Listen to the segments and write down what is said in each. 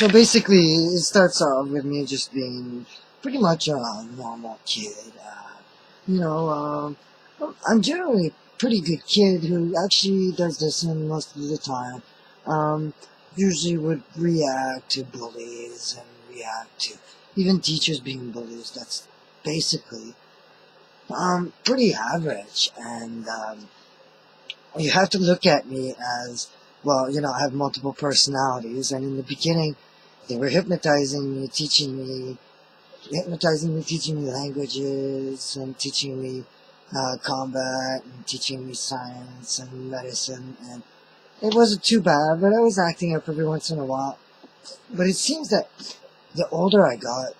So basically, it starts off with me just being pretty much a normal kid. I'm generally a pretty good kid who actually does listen most of the time. Um, Usually would react to bullies and react to even teachers being bullies. That's basically pretty average. And you have to look at me as, well, I have multiple personalities. And in the beginning, they were hypnotizing me, teaching me languages, and teaching me combat, and teaching me science and medicine. And it wasn't too bad, but I was acting up every once in a while. But it seems that the older I got,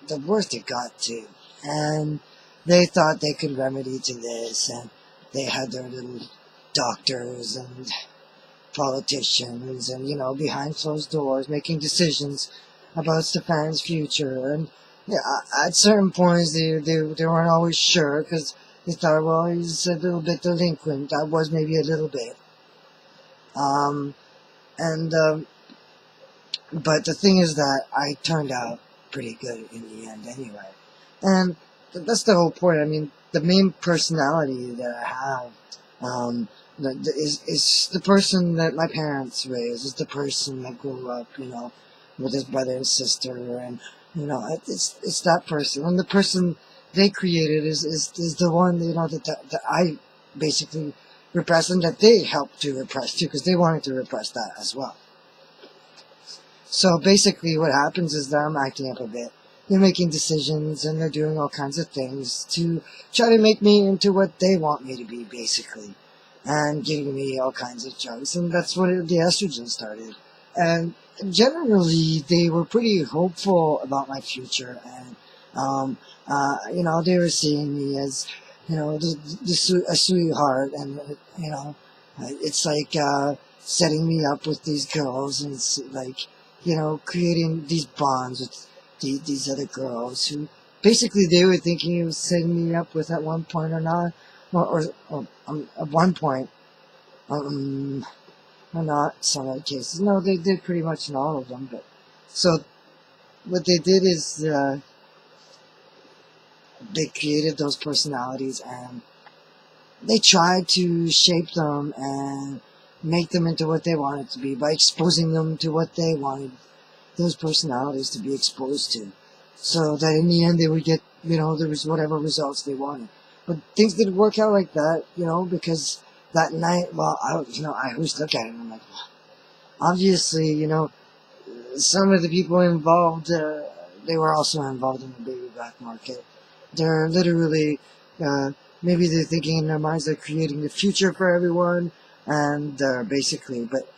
the worse it got too. And they thought they could remedy to this, and they had their little doctors and politicians and, behind closed doors making decisions about Stefan's future. And yeah, at certain points they weren't always sure because they thought, well, he's a little bit delinquent. I was maybe a little bit. Um, and But the thing is that I turned out pretty good in the end anyway. And that's the whole point. I mean, the main personality that I have is the person that my parents raised, is the person that grew up, with his brother and sister, and, it's that person. And the person they created is the one, that I basically repressed, and that they helped to repress too, because they wanted to repress that as well. So basically what happens is that I'm acting up a bit. They're making decisions and they're doing all kinds of things to try to make me into what they want me to be, basically. And giving me all kinds of drugs. And that's when the estrogen started. And generally they were pretty hopeful about my future. And, they were seeing me as, a sweetheart. And, it's like setting me up with these girls, and it's like, creating these bonds with these other girls who basically they were thinking he was setting me up with at one point or not, or at one point, or not some other cases. No, they did pretty much in all of them. But so what they did is they created those personalities and they tried to shape them and make them into what they wanted to be by exposing them to what they wanted those personalities to be exposed to, so that in the end they would get, there was whatever results they wanted. But things didn't work out like that, because that night, well, I always look at it and I'm like, obviously, some of the people involved, they were also involved in the baby black market. They're literally, maybe they're thinking in their minds they're creating the future for everyone, and basically, but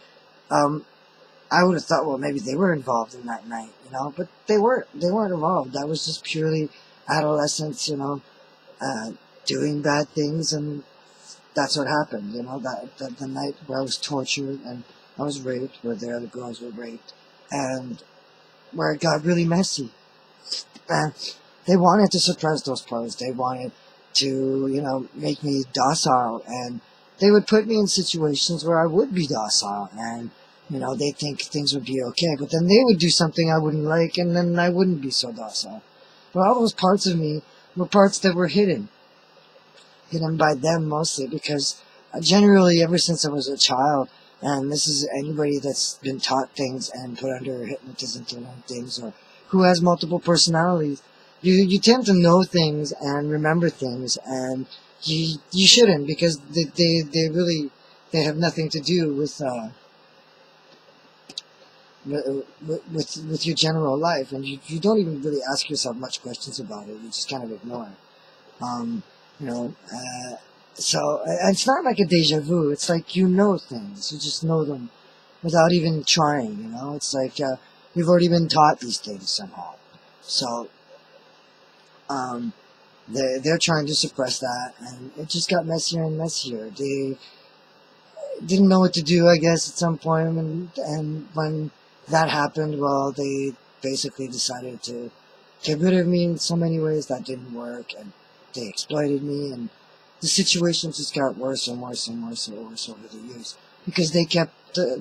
I would have thought, well, maybe they were involved in that night, but they weren't involved. That was just purely adolescents, doing bad things, and that's what happened, that the night where I was tortured and I was raped, where the other girls were raped, and where it got really messy. And they wanted to suppress those parts. They wanted to, make me docile, and they would put me in situations where I would be docile, and, they think things would be okay, but then they would do something I wouldn't like, and then I wouldn't be so docile. But all those parts of me were parts that were hidden by them mostly, because generally ever since I was a child, and this is anybody that's been taught things and put under hypnotism to learn things, or who has multiple personalities, you tend to know things and remember things, and you shouldn't, because they have nothing to do with your general life, and you don't even really ask yourself much questions about it. You just kind of ignore it. So it's not like a deja vu. It's like things. You just know them without even trying. It's like you've already been taught these things somehow. So they're trying to suppress that, and it just got messier and messier. They didn't know what to do, I guess, at some point, and when that happened, well, they basically decided to get rid of me in so many ways. That didn't work, and they exploited me, and the situation just got worse and worse and worse and worse over the years, because they kept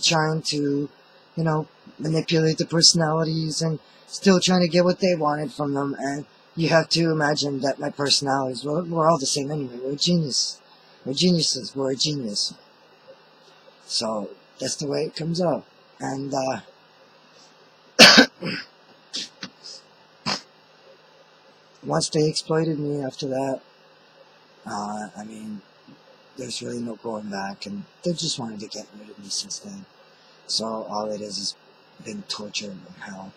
trying to, manipulate the personalities and still trying to get what they wanted from them. And you have to imagine that my personalities, we're all the same anyway. We're genius. We're geniuses. We're a genius. So that's the way it comes out. And once they exploited me after that, I mean, there's really no going back, and they just wanted to get rid of me since then. So all it is been torture and hell.